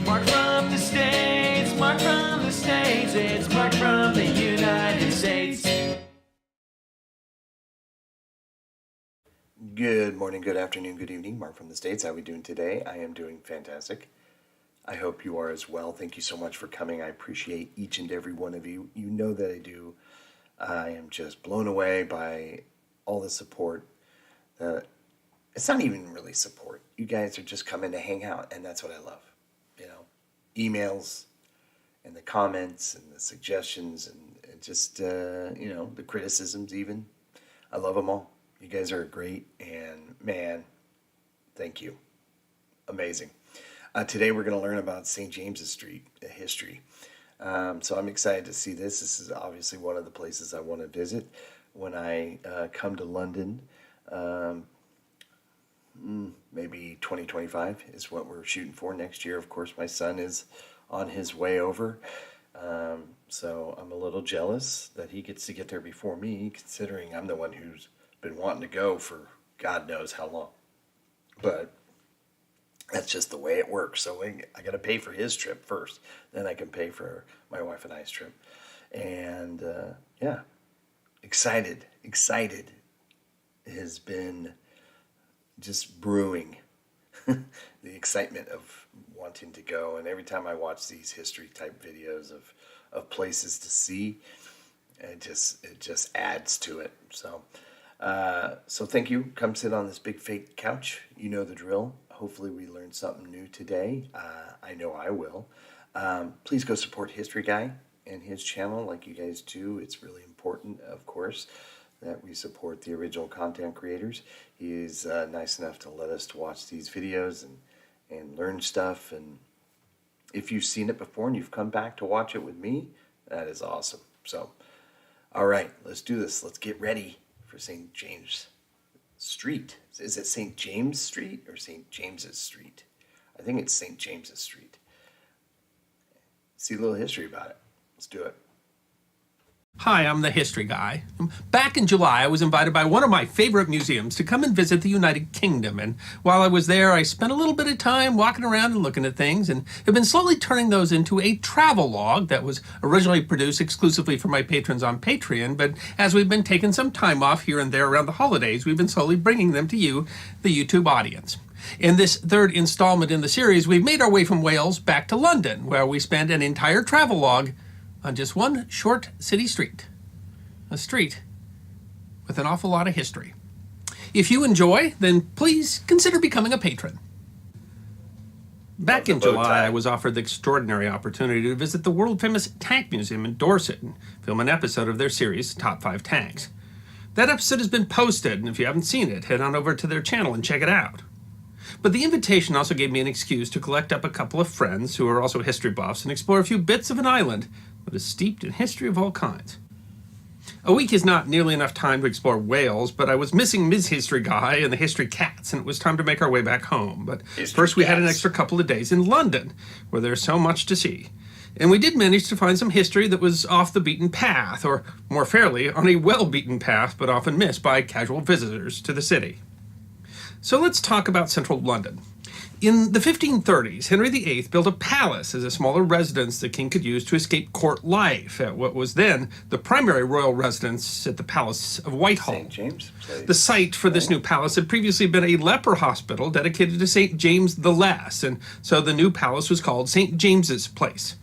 Mark from the States, Mark from the States, it's Mark from the United States. Good morning, good afternoon, good evening. Mark from the States. How are we doing today? I am doing fantastic. I hope you are as well. Thank you so much for coming. I appreciate each and every one of you. You know that I do. I am just blown away by all the support. It's not even really support. You guys are just coming to hang out, and that's what I love. You know, emails and the comments and the suggestions and just, the criticisms even. I love them all. You guys are great, and man, thank you. Amazing. Today we're going to learn about St. James's Street, the history. So I'm excited to see this. This is obviously one of the places I want to visit when I come to London. Maybe 2025 is what we're shooting for next year. Of course, my son is on his way over. So I'm a little jealous that he gets to get there before me, considering I'm the one who's been wanting to go for God knows how long. But that's just the way it works. So I got to pay for his trip first. Then I can pay for my wife and I's trip. And excited has been just brewing the excitement of wanting to go. And every time I watch these history type videos of places to see, it just adds to it. So thank you. Come sit on this big fake couch. You know the drill. Hopefully we learned something new today. I know I will. Please go support History Guy and his channel like you guys do. It's really important, of course, that we support the original content creators. He is nice enough to let us to watch these videos and learn stuff. And if you've seen it before and you've come back to watch it with me, that is awesome. So, all right, let's do this. Let's get ready for St. James Street. Is it St. James Street or St. James's Street? I think it's St. James's Street. See a little history about it. Let's do it. Hi, I'm the History Guy. Back in July, I was invited by one of my favorite museums to come and visit the United Kingdom, and while I was there, I spent a little bit of time walking around and looking at things, and have been slowly turning those into a travel log that was originally produced exclusively for my patrons on Patreon, but as we've been taking some time off here and there around the holidays, we've been slowly bringing them to you, the YouTube audience. In this third installment in the series, we've made our way from Wales back to London, where we spent an entire travel log on just one short city street. A street with an awful lot of history. If you enjoy, then please consider becoming a patron. Back in July, I was offered the extraordinary opportunity to visit the world-famous Tank Museum in Dorset and film an episode of their series, Top 5 Tanks. That episode has been posted, and if you haven't seen it, head on over to their channel and check it out. But the invitation also gave me an excuse to collect up a couple of friends who are also history buffs and explore a few bits of an island that is steeped in history of all kinds. A week is not nearly enough time to explore Wales, but I was missing Ms. History Guy and the History Cats, and it was time to make our way back home. But first we had an extra couple of days in London, where there's so much to see. And we did manage to find some history that was off the beaten path, or more fairly, on a well-beaten path, but often missed by casual visitors to the city. So let's talk about central London. In the 1530s, Henry VIII built a palace as a smaller residence the king could use to escape court life at what was then the primary royal residence at the Palace of Whitehall. St. James Place. The site for this new palace had previously been a leper hospital dedicated to St. James the Less, and so the new palace was called St. James's Place.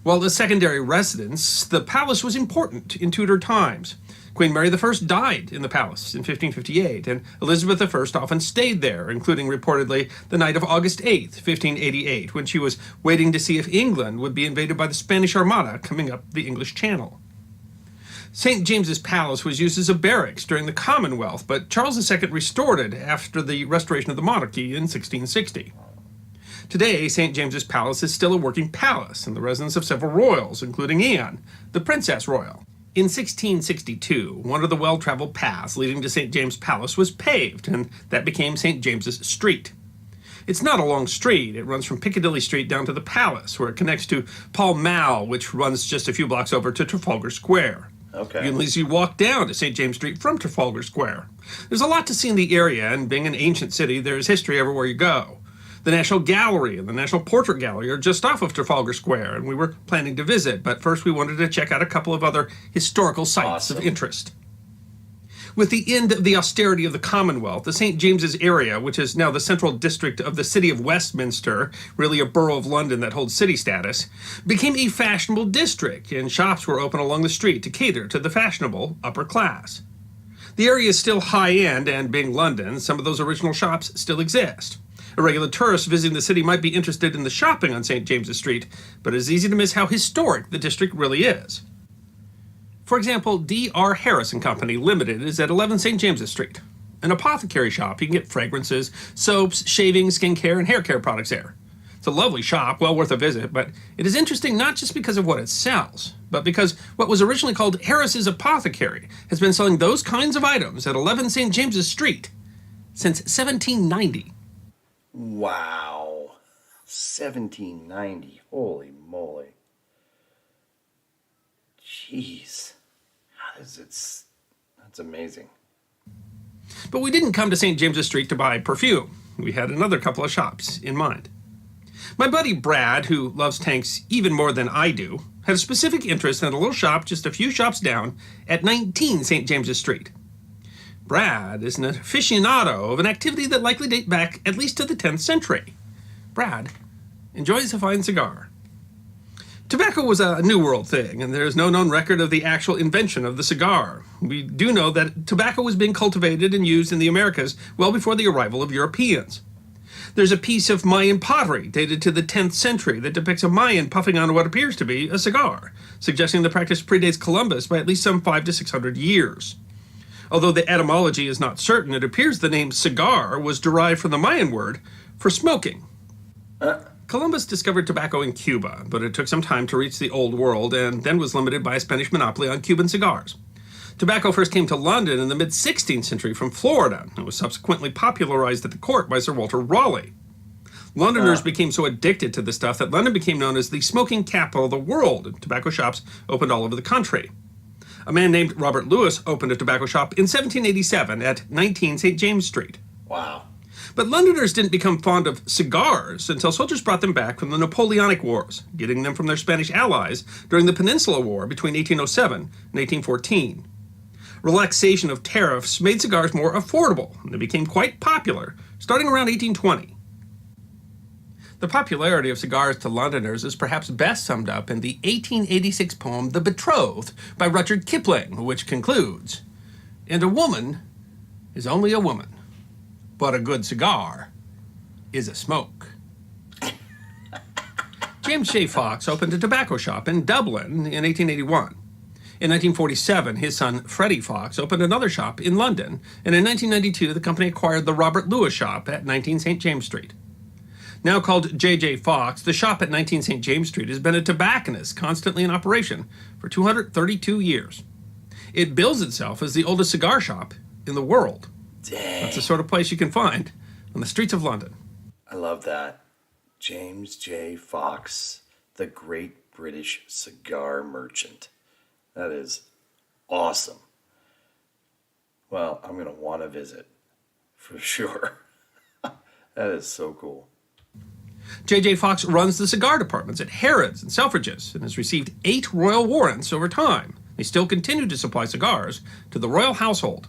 While a secondary residence, the palace was important in Tudor times. Queen Mary I died in the palace in 1558, and Elizabeth I often stayed there, including reportedly the night of August 8th, 1588, when she was waiting to see if England would be invaded by the Spanish Armada coming up the English Channel. St. James's Palace was used as a barracks during the Commonwealth, but Charles II restored it after the restoration of the monarchy in 1660. Today, St. James's Palace is still a working palace and the residence of several royals, including Anne, the Princess Royal. In 1662, one of the well-traveled paths leading to St. James' Palace was paved, and that became St. James's Street. It's not a long street. It runs from Piccadilly Street down to the Palace, where it connects to Pall Mall, which runs just a few blocks over to Trafalgar Square. Okay. You can easily walk down to St. James Street from Trafalgar Square. There's a lot to see in the area, and being an ancient city, there's history everywhere you go. The National Gallery and the National Portrait Gallery are just off of Trafalgar Square, and we were planning to visit, but first we wanted to check out a couple of other historical sites of interest. With the end of the austerity of the Commonwealth, the St. James's area, which is now the central district of the city of Westminster, really a borough of London that holds city status, became a fashionable district, and shops were open along the street to cater to the fashionable upper class. The area is still high-end, and being London, some of those original shops still exist. A regular tourist visiting the city might be interested in the shopping on St. James's Street, but it's easy to miss how historic the district really is. For example, D.R. Harris & Company Limited is at 11 St. James's Street. An apothecary shop. You can get fragrances, soaps, shaving, skincare, and hair care products there. It's a lovely shop, well worth a visit, but it is interesting not just because of what it sells, but because what was originally called Harris's Apothecary has been selling those kinds of items at 11 St. James's Street since 1790. Wow. 1790. Holy moly. Jeez. That's amazing. But we didn't come to St. James's Street to buy perfume. We had another couple of shops in mind. My buddy Brad, who loves tanks even more than I do, had a specific interest in a little shop just a few shops down at 19 St. James's Street. Brad is an aficionado of an activity that likely dates back at least to the 10th century. Brad enjoys a fine cigar. Tobacco was a New World thing, and there is no known record of the actual invention of the cigar. We do know that tobacco was being cultivated and used in the Americas well before the arrival of Europeans. There's a piece of Mayan pottery dated to the 10th century that depicts a Mayan puffing on what appears to be a cigar, suggesting the practice predates Columbus by at least some 500 to 600 years. Although the etymology is not certain, it appears the name cigar was derived from the Mayan word for smoking. Columbus discovered tobacco in Cuba, but it took some time to reach the Old World and then was limited by a Spanish monopoly on Cuban cigars. Tobacco first came to London in the mid-16th century from Florida and was subsequently popularized at the court by Sir Walter Raleigh. Londoners became so addicted to the stuff that London became known as the smoking capital of the world, and tobacco shops opened all over the country. A man named Robert Lewis opened a tobacco shop in 1787 at 19 St. James Street. Wow. But Londoners didn't become fond of cigars until soldiers brought them back from the Napoleonic Wars, getting them from their Spanish allies during the Peninsula War between 1807 and 1814. Relaxation of tariffs made cigars more affordable, and they became quite popular, starting around 1820. The popularity of cigars to Londoners is perhaps best summed up in the 1886 poem The Betrothed by Rudyard Kipling, which concludes, "And a woman is only a woman, but a good cigar is a smoke." James J. Fox opened a tobacco shop in Dublin in 1881. In 1947, his son Freddie Fox opened another shop in London, and in 1992 the company acquired the Robert Lewis shop at 19 St. James Street. Now called J.J. Fox, the shop at 19 St. James Street has been a tobacconist constantly in operation for 232 years. It bills itself as the oldest cigar shop in the world. Dang. That's the sort of place you can find on the streets of London. I love that. James J. Fox, the great British cigar merchant. That is awesome. Well, I'm going to want to visit for sure. That is so cool. J.J. Fox runs the cigar departments at Harrods and Selfridges and has received 8 royal warrants over time. They still continue to supply cigars to the royal household.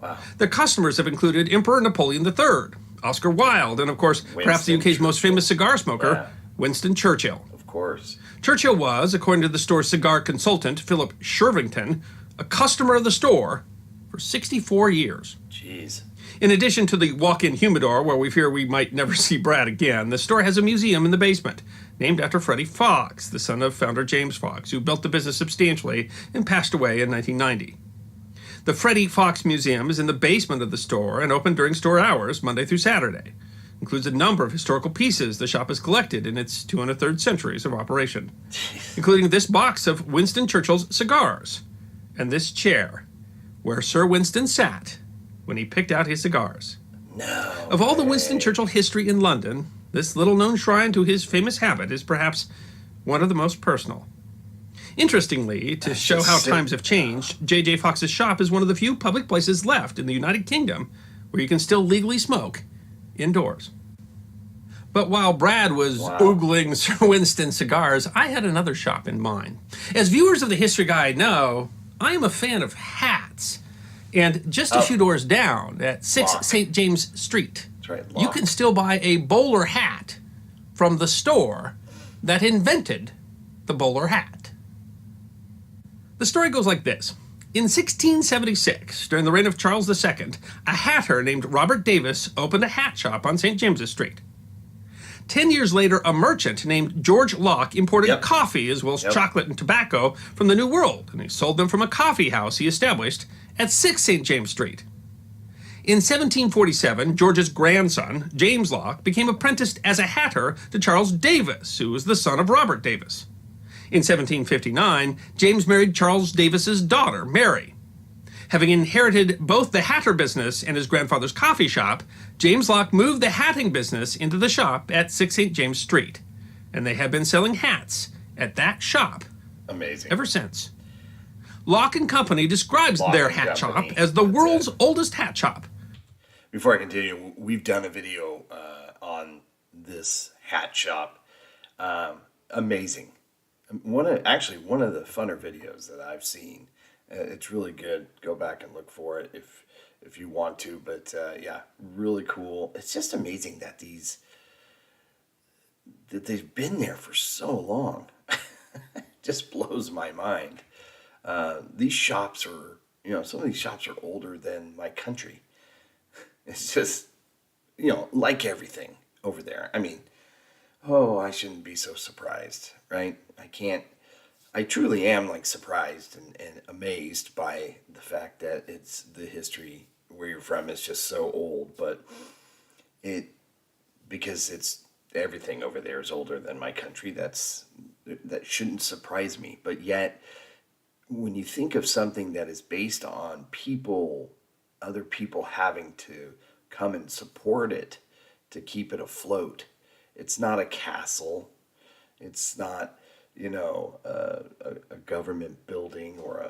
Wow. Their customers have included Emperor Napoleon III, Oscar Wilde, and of course, perhaps the UK's most famous cigar smoker, Winston Churchill. Of course. Churchill was, according to the store's cigar consultant, Philip Shervington, a customer of the store for 64 years. Jeez. In addition to the walk-in humidor, where we fear we might never see Brad again, the store has a museum in the basement, named after Freddie Fox, the son of founder James Fox, who built the business substantially and passed away in 1990. The Freddie Fox Museum is in the basement of the store and open during store hours, Monday through Saturday. It includes a number of historical pieces the shop has collected in its 203rd centuries of operation, including this box of Winston Churchill's cigars and this chair, where Sir Winston sat when he picked out his cigars. No. Of all the Winston Churchill history in London, this little-known shrine to his famous habit is perhaps one of the most personal. Interestingly, to show how times have changed, J.J. Fox's shop is one of the few public places left in the United Kingdom where you can still legally smoke indoors. But while Brad was oogling Sir Winston cigars, I had another shop in mind. As viewers of the History Guide know, I am a fan of hats. And just a few doors down at 6 St. James Street, you can still buy a bowler hat from the store that invented the bowler hat. The story goes like this. In 1676, during the reign of Charles II, a hatter named Robert Davis opened a hat shop on St. James's Street. 10 years later, a merchant named George Locke imported coffee as well as chocolate and tobacco from the New World, and he sold them from a coffee house he established at 6 St. James Street. In 1747, George's grandson, James Locke, became apprenticed as a hatter to Charles Davis, who was the son of Robert Davis. In 1759, James married Charles Davis's daughter, Mary. Having inherited both the hatter business and his grandfather's coffee shop, James Locke moved the hatting business into the shop at 6 St. James Street, and they have been selling hats at that shop ever since. Locke and Company describes their hat shop as the world's oldest hat shop. Before I continue, we've done a video on this hat shop. Amazing. One of the funner videos that I've seen. It's really good. Go back and look for it if you want to. But yeah, really cool. It's just amazing that they've been there for so long. Just blows my mind. These shops are, some of these shops are older than my country. It's just, like everything over there. I mean, I shouldn't be so surprised, right? I truly am surprised and amazed by the fact that it's the history where you're from is just so old, but because it's everything over there is older than my country, that shouldn't surprise me. But yet, when you think of something that is based on other people having to come and support it to keep it afloat, it's not a castle, it's not a government building or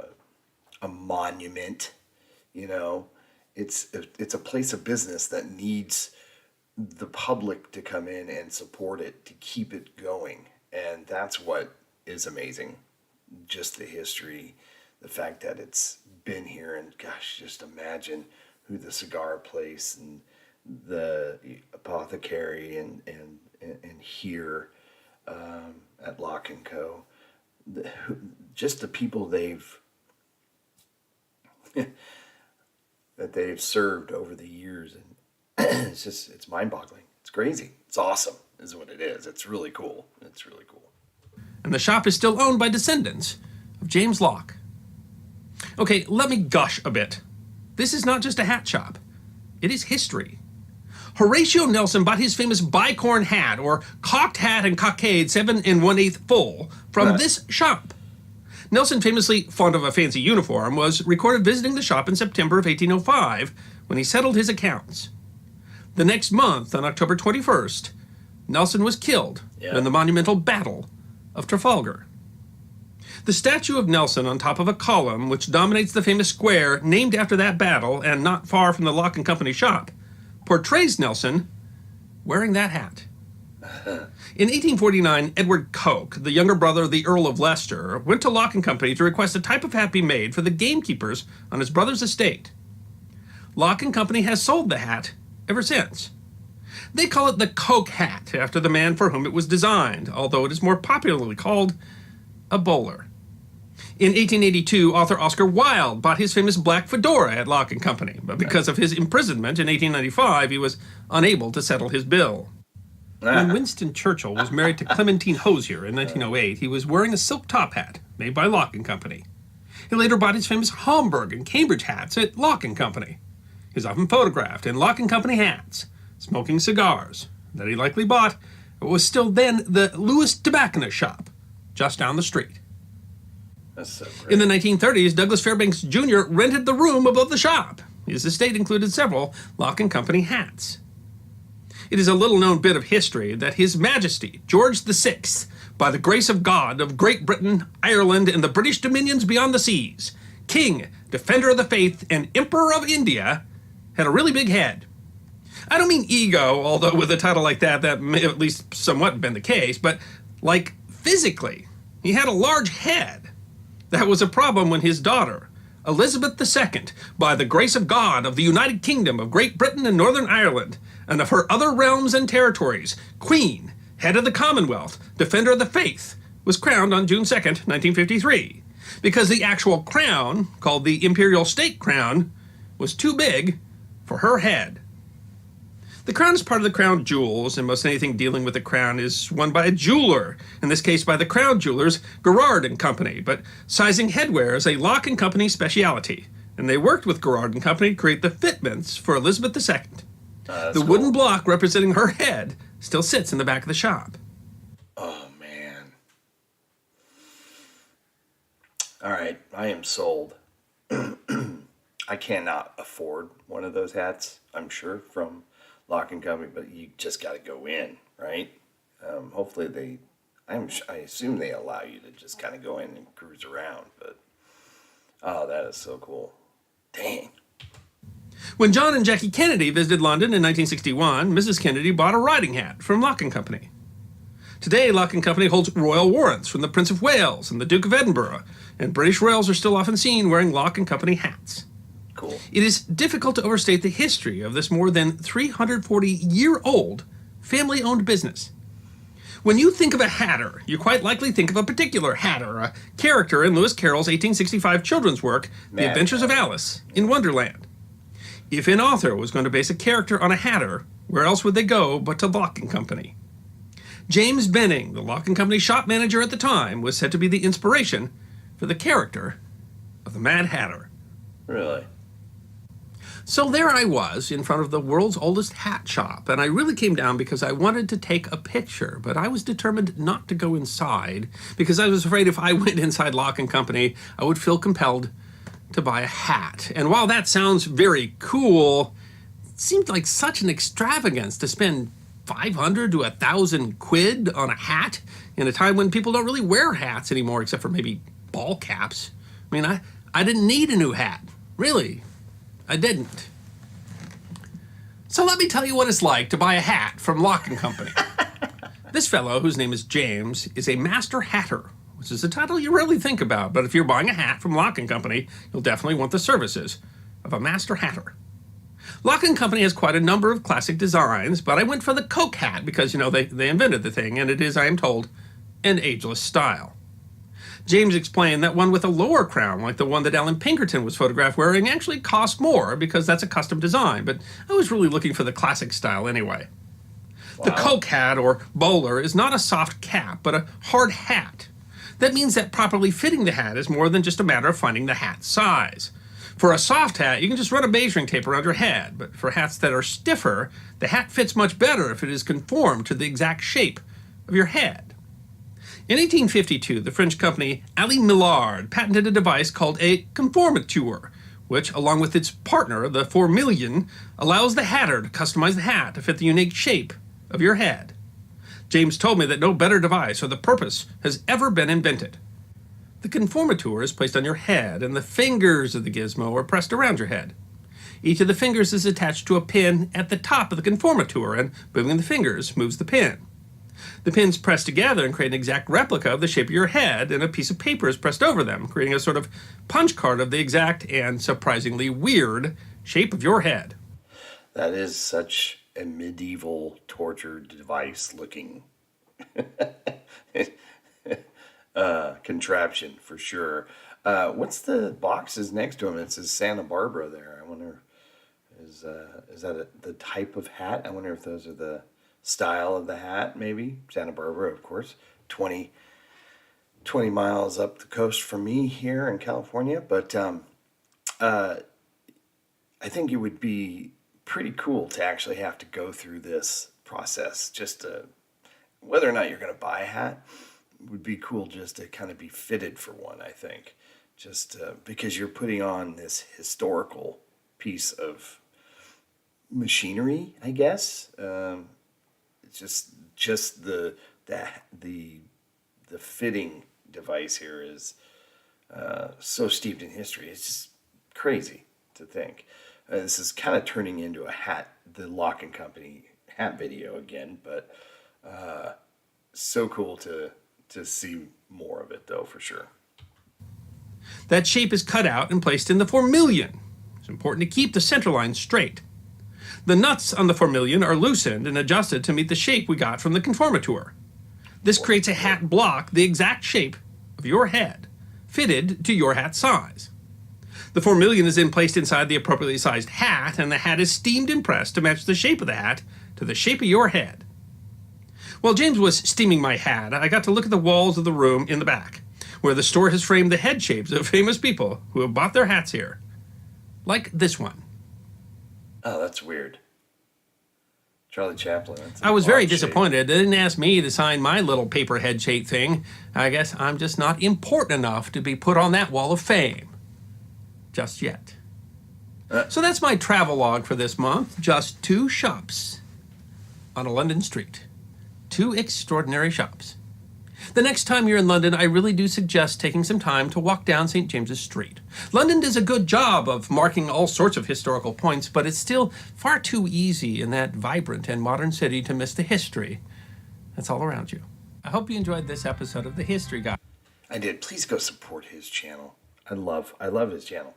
a monument. It's a place of business that needs the public to come in and support it to keep it going, and that's what is amazing. Just the history, the fact that it's been here, and gosh, just imagine who the cigar place and the apothecary and here at Locke & Co. Just the people that they've served over the years, and it's mind-boggling. It's crazy. It's awesome, is what it is. It's really cool. It's really cool. And the shop is still owned by descendants of James Locke. Okay, let me gush a bit. This is not just a hat shop. It is history. Horatio Nelson bought his famous bicorn hat, or cocked hat and cockade 7 1/8 full, from this shop. Nelson, famously fond of a fancy uniform, was recorded visiting the shop in September of 1805 when he settled his accounts. The next month, on October 21st, Nelson was killed in the monumental Battle of Trafalgar. The statue of Nelson on top of a column, which dominates the famous square named after that battle and not far from the Locke & Company shop, portrays Nelson wearing that hat. In 1849, Edward Coke, the younger brother of the Earl of Leicester, went to Locke & Company to request a type of hat be made for the gamekeepers on his brother's estate. Locke & Company has sold the hat ever since. They call it the Coke hat, after the man for whom it was designed, although it is more popularly called a bowler. In 1882, author Oscar Wilde bought his famous black fedora at Locke & Company, but because of his imprisonment in 1895, he was unable to settle his bill. When Winston Churchill was married to Clementine Hosier in 1908, he was wearing a silk top hat made by Locke & Company. He later bought his famous Homburg and Cambridge hats at Locke & Company. He's often photographed in Locke & Company hats, smoking cigars that he likely bought at what was still then the Lewis Tobacconist shop, just down the street. That's so great. In the 1930s, Douglas Fairbanks Jr. rented the room above the shop. His estate included several Locke & Company hats. It is a little-known bit of history that His Majesty George VI, by the grace of God of Great Britain, Ireland, and the British dominions beyond the seas, King, Defender of the Faith, and Emperor of India, had a really big head. I don't mean ego, although with a title like that, that may have at least somewhat been the case, but like physically. He had a large head. That was a problem when his daughter, Elizabeth II, by the grace of God of the United Kingdom of Great Britain and Northern Ireland, and of her other realms and territories, Queen, head of the Commonwealth, defender of the faith, was crowned on June 2nd, 1953, because the actual crown, called the Imperial State Crown, was too big for her head. The crown is part of the crown jewels, and most anything dealing with the crown is worn by a jeweler, in this case by the crown jewelers Garrard and Company, but sizing headwear is a Lock and Company speciality, and they worked with Garrard and Company to create the fitments for Elizabeth II. The wooden block representing her head still sits in the back of the shop. Oh, man. All right, I am sold. I cannot afford one of those hats, I'm sure, from Lock and Company, but you just got to go in, right? Hopefully I assume they allow you to just kind of go in and cruise around, but oh, that is so cool. Dang. When John and Jackie Kennedy visited London in 1961, Mrs. Kennedy bought a riding hat from Lock and Company. Today, Lock and Company holds royal warrants from the Prince of Wales and the Duke of Edinburgh, and British royals are still often seen wearing Lock and Company hats. Cool. It is difficult to overstate the history of this more than 340-year-old family-owned business. When you think of a hatter, you quite likely think of a particular hatter, a character in Lewis Carroll's 1865 children's work, The Adventures of Alice in Wonderland. If an author was going to base a character on a hatter, where else would they go but to Lock and Company? James Benning, the Lock and Company shop manager at the time, was said to be the inspiration for the character of the Mad Hatter. Really? So there I was in front of the world's oldest hat shop, and I really came down because I wanted to take a picture, but I was determined not to go inside because I was afraid if I went inside Lock and Company, I would feel compelled to buy a hat. And while that sounds very cool, it seemed like such an extravagance to spend 500 to 1,000 quid on a hat in a time when people don't really wear hats anymore, except for maybe ball caps. I mean, I didn't need a new hat, really. I didn't. So let me tell you what it's like to buy a hat from Lock and Company. This fellow, whose name is James, is a master hatter, which is a title you rarely think about, but if you're buying a hat from Lock and Company, you'll definitely want the services of a master hatter. Lock and Company has quite a number of classic designs, but I went for the Coke hat because, they invented the thing, and it is, I am told, an ageless style. James explained that one with a lower crown, like the one that Alan Pinkerton was photographed wearing, actually cost more because that's a custom design, but I was really looking for the classic style anyway. Wow. The Coke hat, or bowler, is not a soft cap, but a hard hat. That means that properly fitting the hat is more than just a matter of finding the hat size. For a soft hat, you can just run a measuring tape around your head, but for hats that are stiffer, the hat fits much better if it is conformed to the exact shape of your head. In 1852, the French company Ali Millard patented a device called a conformateur, which, along with its partner, the 4 million, allows the hatter to customize the hat to fit the unique shape of your head. James told me that no better device for the purpose has ever been invented. The conformateur is placed on your head, and the fingers of the gizmo are pressed around your head. Each of the fingers is attached to a pin at the top of the conformateur, and moving the fingers moves the pin. The pins press together and create an exact replica of the shape of your head, and a piece of paper is pressed over them, creating a sort of punch card of the exact and surprisingly weird shape of your head. That is such a medieval torture device looking contraption for sure. What's the boxes next to him? It says Santa Barbara there. I wonder, is that the type of hat? I wonder if those are the style of the hat, maybe. Santa Barbara, of course, 20 miles up the coast from me here in California. But I think it would be pretty cool to actually have to go through this process. Just to, whether or not you're going to buy a hat, would be cool just to kind of be fitted for one, I think. Just because you're putting on this historical piece of machinery, I guess. Just the fitting device here is so steeped in history. It's just crazy to think. This is kind of turning into a hat, the Lock and Company hat video again, but so cool to see more of it, though, for sure. That shape is cut out and placed in the formilion. It's important to keep the center line straight. The nuts on the formilion are loosened and adjusted to meet the shape we got from the conformateur. This creates a hat block the exact shape of your head, fitted to your hat size. The formilion is then placed inside the appropriately sized hat, and the hat is steamed and pressed to match the shape of the hat to the shape of your head. While James was steaming my hat, I got to look at the walls of the room in the back, where the store has framed the head shapes of famous people who have bought their hats here. Like this one. Oh, that's weird. Charlie Chaplin. I was very shape. disappointed. They didn't ask me to sign my little paper head shape thing. I guess I'm just not important enough to be put on that wall of fame. Just yet. So that's my travelogue for this month. Just 2 shops on a London street. 2 extraordinary shops. The next time you're in London, I really do suggest taking some time to walk down St. James's Street. London does a good job of marking all sorts of historical points, but it's still far too easy in that vibrant and modern city to miss the history that's all around you. I hope you enjoyed this episode of The History Guy. I did. Please go support his channel. I love his channel.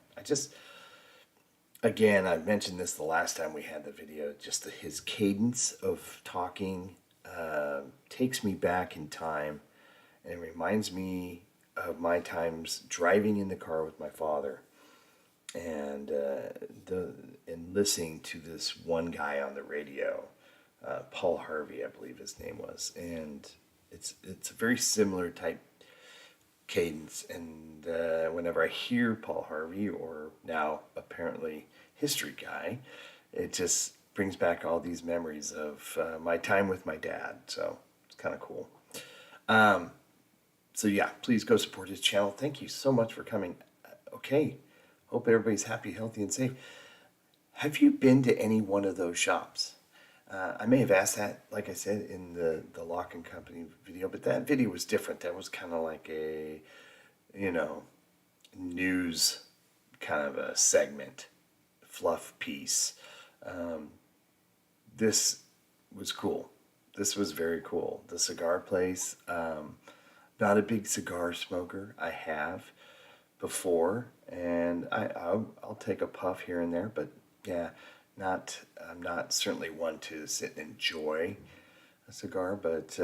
Again, I mentioned this the last time we had the video, just his cadence of talking takes me back in time and reminds me of my times driving in the car with my father and listening to this one guy on the radio, Paul Harvey, I believe his name was, and it's a very similar type cadence, and whenever I hear Paul Harvey, or now apparently History Guy, it just brings back all these memories of my time with my dad, so it's kind of cool. So yeah, please go support his channel. Thank you so much for coming. Okay, hope everybody's happy, healthy, and safe. Have you been to any one of those shops? I may have asked that, like I said, in the Lock and Company video, but that video was different. That was kind of like a, news kind of a segment, fluff piece. This was cool. This was very cool. The cigar place, not a big cigar smoker. I have before, and I'll take a puff here and there, but yeah, I'm not certainly one to sit and enjoy a cigar, but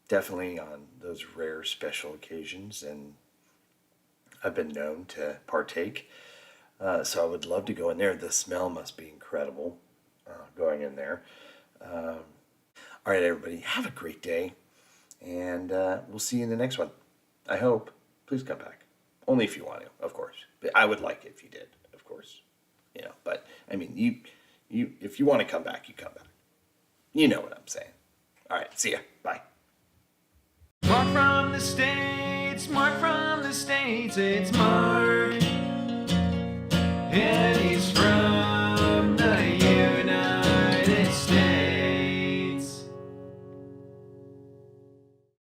definitely on those rare special occasions, and I've been known to partake. So I would love to go in there. The smell must be incredible going in there. All right, everybody, have a great day, and we'll see you in the next one. I hope. Please come back. Only if you want to, of course. But I would like it if you did, of course. But I mean, you if you want to come back, you come back. You know what I'm saying. All right, see ya. Bye. Mark from the States, Mark from the States, it's Mark. Yeah,